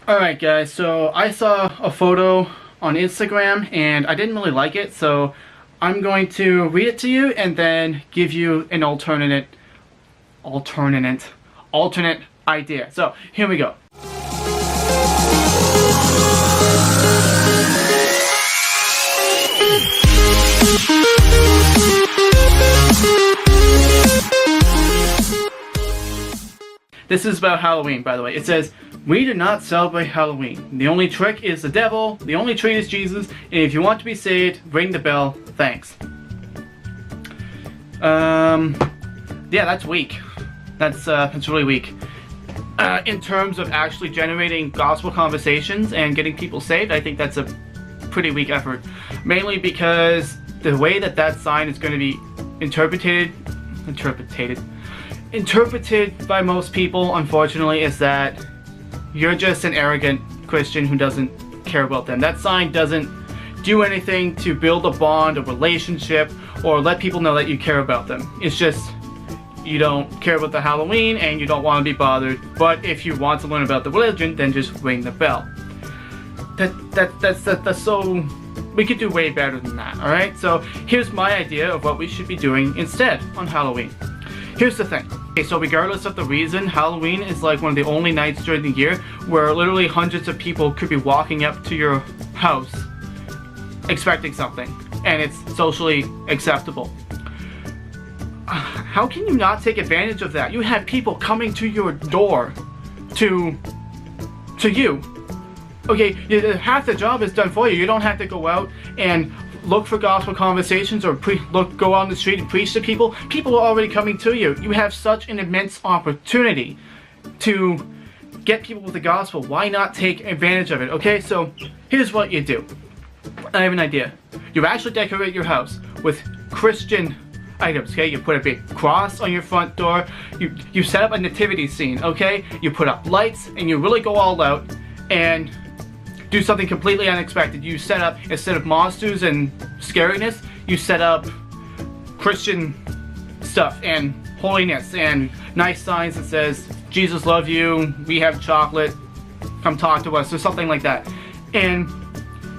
Alright guys, so I saw a photo on Instagram and I didn't really like it, so I'm going to read it to you and then give you an alternate idea. So here we go. This is about Halloween, by the way. It says, "We do not celebrate Halloween. The only trick is the devil, the only treat is Jesus, and if you want to be saved, ring the bell. Thanks." Yeah, that's weak. That's really weak. In terms of actually generating gospel conversations and getting people saved, I think that's a pretty weak effort. Mainly because the way that that sign is going to be interpreted by most people, unfortunately, is that you're just an arrogant Christian who doesn't care about them. That sign doesn't do anything to build a bond, a relationship, or let people know that you care about them. It's just you don't care about the Halloween and you don't want to be bothered. But if you want to learn about the religion, then just ring the bell. That's so... We could do way better than that, alright? So here's my idea of what we should be doing instead on Halloween. Here's the thing. Okay, so regardless of the reason, Halloween is like one of the only nights during the year where literally hundreds of people could be walking up to your house expecting something, and it's socially acceptable. How can you not take advantage of that? You have people coming to your door to you. Okay, half the job is done for you. You don't have to go out and look for gospel conversations or go on the street and preach to people. People are already coming to you. You have such an immense opportunity to get people with the gospel. Why not take advantage of it? Okay, so here's what you do. I have an idea. You actually decorate your house with Christian items, okay? You put a big cross on your front door. You set up a nativity scene, okay? You put up lights and you really go all out and do something completely unexpected. You set up, instead of monsters and scariness, you set up Christian stuff and holiness and nice signs that says, "Jesus love you, we have chocolate, come talk to us," or something like that. And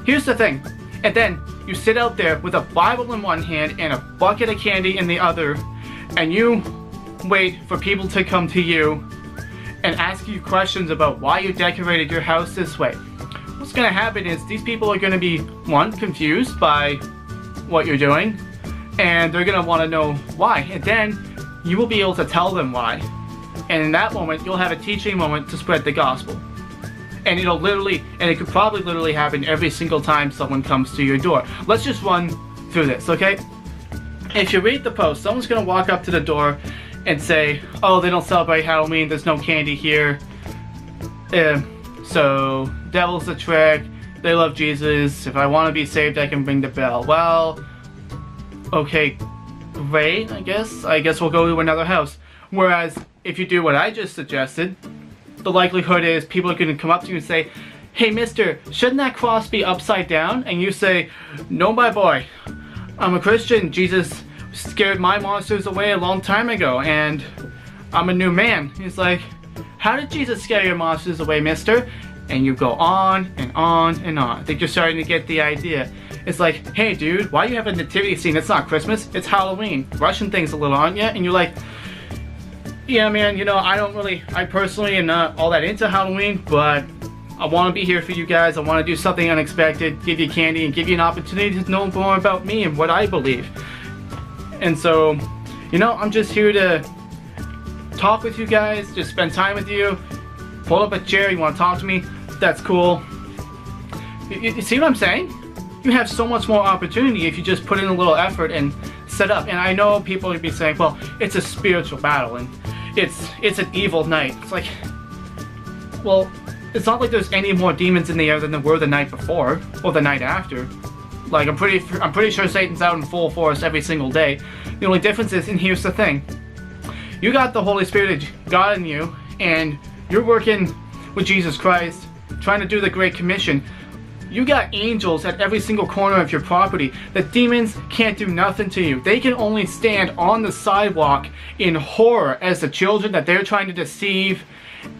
here's the thing. And then you sit out there with a Bible in one hand and a bucket of candy in the other, and you wait for people to come to you and ask you questions about why you decorated your house this way. What's going to happen is these people are going to be, one, confused by what you're doing, and they're going to want to know why, and then you will be able to tell them why. And in that moment, you'll have a teaching moment to spread the gospel. And it could probably literally happen every single time someone comes to your door. Let's just run through this, okay? If you read the post, someone's going to walk up to the door and say, "Oh, they don't celebrate Halloween, there's no candy here. So, devil's a trick, they love Jesus, if I want to be saved I can ring the bell." Well, okay, great, I guess we'll go to another house. Whereas, if you do what I just suggested, the likelihood is people are going to come up to you and say, "Hey mister, shouldn't that cross be upside down?" And you say, "No my boy, I'm a Christian, Jesus scared my monsters away a long time ago and I'm a new man." He's like, "How did Jesus scare your monsters away, mister?" And you go on and on and on. I think you're starting to get the idea. It's like, "Hey dude, why do you have a nativity scene? It's not Christmas, it's Halloween. Rushing things a little, aren't you?" And you're like, "Yeah man, I personally am not all that into Halloween, but I want to be here for you guys. I want to do something unexpected, give you candy, and give you an opportunity to know more about me and what I believe. And so, I'm just here to talk with you guys, just spend time with you. Pull up a chair, you want to talk to me, that's cool." You see what I'm saying? You have so much more opportunity if you just put in a little effort and set up. And I know people would be saying, "Well, it's a spiritual battle and it's an evil night." It's like, well, it's not like there's any more demons in the air than there were the night before or the night after. Like, I'm pretty sure Satan's out in full force every single day. The only difference is, and here's the thing, you got the Holy Spirit of God in you, and you're working with Jesus Christ, trying to do the Great Commission. You got angels at every single corner of your property. The demons can't do nothing to you. They can only stand on the sidewalk in horror as the children that they're trying to deceive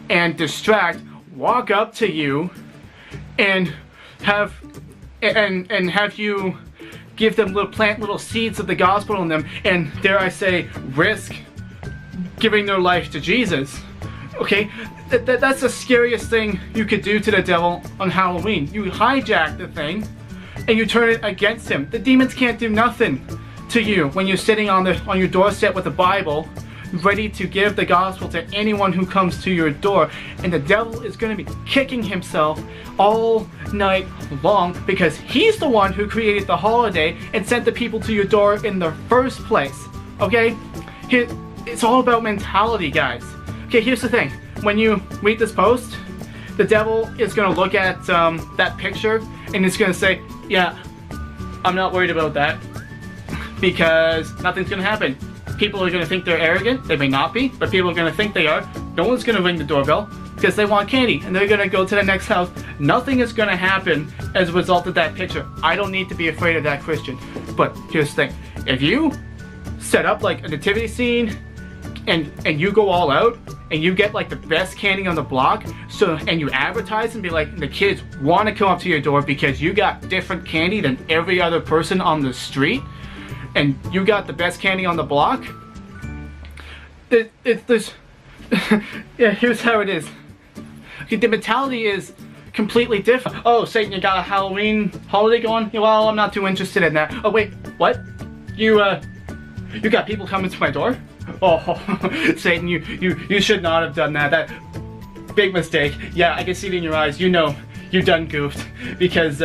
and distract walk up to you and have you give them plant little seeds of the gospel in them, and dare I say, risk giving their life to Jesus. Okay, that's the scariest thing you could do to the devil on Halloween. You hijack the thing and you turn it against him. The demons can't do nothing to you when you're sitting on your doorstep with the Bible, ready to give the gospel to anyone who comes to your door, and the devil is going to be kicking himself all night long because he's the one who created the holiday and sent the people to your door in the first place. Okay, it's all about mentality, guys. Okay, here's the thing. When you read this post, the devil is going to look at that picture and it's going to say, yeah, I'm not worried about that because nothing's going to happen. People are going to think they're arrogant. They may not be, but people are going to think they are. No one's going to ring the doorbell because they want candy and they're going to go to the next house. Nothing is going to happen as a result of that picture. I don't need to be afraid of that, Christian. But here's the thing. If you set up like a nativity scene and you go all out and you get like the best candy on the block, and you advertise and be like, the kids want to come up to your door because you got different candy than every other person on the street, and you got the best candy on the block. There's yeah, here's how it is. The mentality is completely different. Oh, Satan, you got a Halloween holiday going? Well, I'm not too interested in that. Oh wait, what? You got people coming to my door? Oh, Satan, you should not have done that. That big mistake. Yeah, I can see it in your eyes. You know, you done goofed because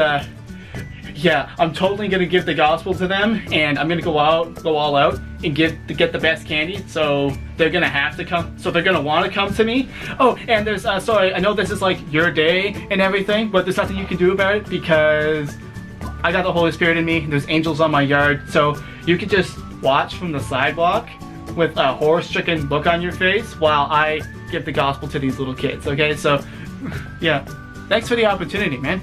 yeah, I'm totally gonna give the gospel to them, and I'm gonna go all out and get the best candy. So they're gonna have to come. So they're gonna want to come to me. Oh, and there's sorry, I know this is like your day and everything, but there's nothing you can do about it because I got the Holy Spirit in me. There's angels on my yard, so you could just watch from the sidewalk with a horror-stricken look on your face while I give the gospel to these little kids. Okay, so yeah, thanks for the opportunity, man.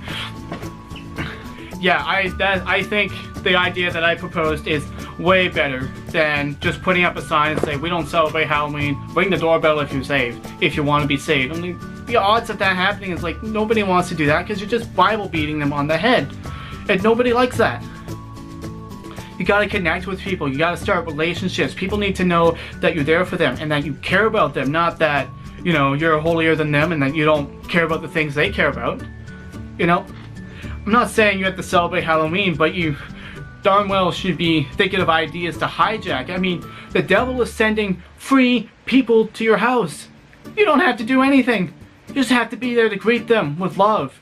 Yeah, I think the idea that I proposed is way better than just putting up a sign and say, we don't celebrate Halloween, ring the doorbell if you're saved, if you want to be saved. I mean, the odds of that happening is like, nobody wants to do that because you're just Bible beating them on the head. And nobody likes that. You gotta connect with people, you gotta start relationships. People need to know that you're there for them and that you care about them, not that, you know, you're holier than them and that you don't care about the things they care about. You know? I'm not saying you have to celebrate Halloween, but you darn well should be thinking of ideas to hijack. I mean, the devil is sending free people to your house. You don't have to do anything. You just have to be there to greet them with love.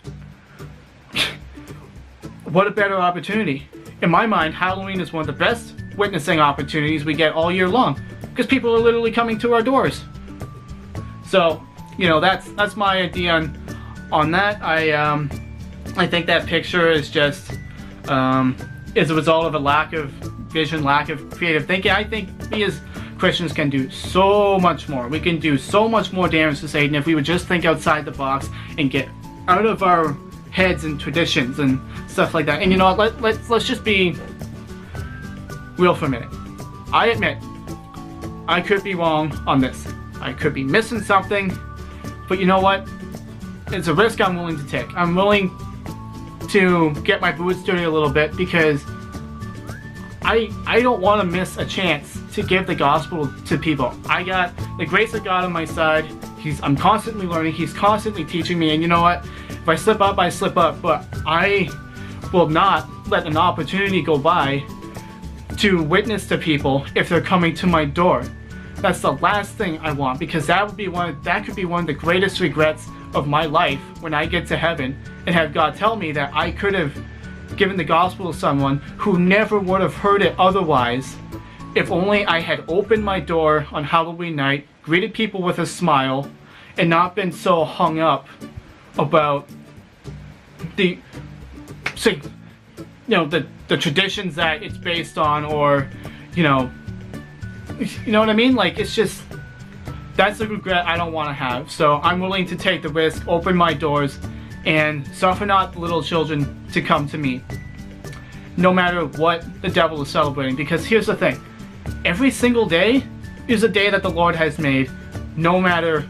What a better opportunity. In my mind, Halloween is one of the best witnessing opportunities we get all year long because people are literally coming to our doors. So, you know, that's my idea on that. I think that picture is just is a result of a lack of vision, lack of creative thinking. I think we as Christians can do so much more. We can do so much more damage to Satan if we would just think outside the box and get out of our heads and traditions and stuff like that. And you know what, let's just be real for a minute. I admit, I could be wrong on this. I could be missing something, but you know what? It's a risk I'm willing to take. I'm willing to get my boots dirty a little bit because I don't want to miss a chance to give the gospel to people. I got the grace of God on my side. I'm constantly learning. He's constantly teaching me, and you know what? If I slip up, I slip up, but I will not let an opportunity go by to witness to people if they're coming to my door. That's the last thing I want, because that could be one of the greatest regrets of my life when I get to heaven and have God tell me that I could have given the gospel to someone who never would have heard it otherwise if only I had opened my door on Halloween night, greeted people with a smile, and not been so hung up about the traditions that it's based on, or you know what I mean? Like, it's just, that's a regret I don't want to have. So I'm willing to take the risk, open my doors, and suffer not the little children to come to me, no matter what the devil is celebrating. Because here's the thing, every single day is a day that the Lord has made, no matter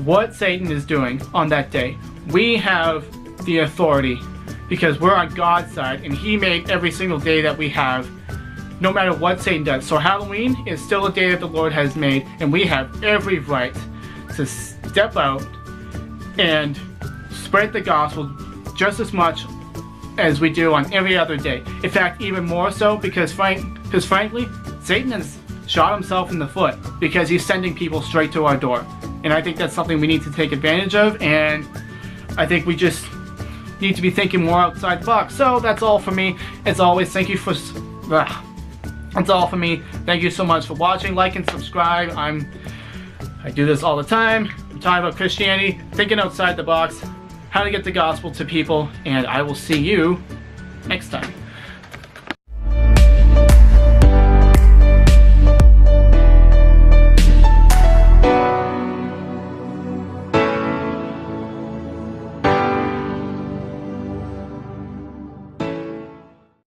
what Satan is doing on that day. We have the authority because we're on God's side, and He made every single day that we have, no matter what Satan does. So Halloween is still a day that the Lord has made, and we have every right to step out and spread the gospel just as much as we do on every other day. In fact, even more so, because frankly, Satan has shot himself in the foot because he's sending people straight to our door. And I think that's something we need to take advantage of, and I think we just need to be thinking more outside the box. So that's all for me. As always, thank you for... That's all for me. Thank you so much for watching. Like and subscribe. I do this all the time. I'm talking about Christianity, thinking outside the box, how to get the gospel to people, and I will see you next time.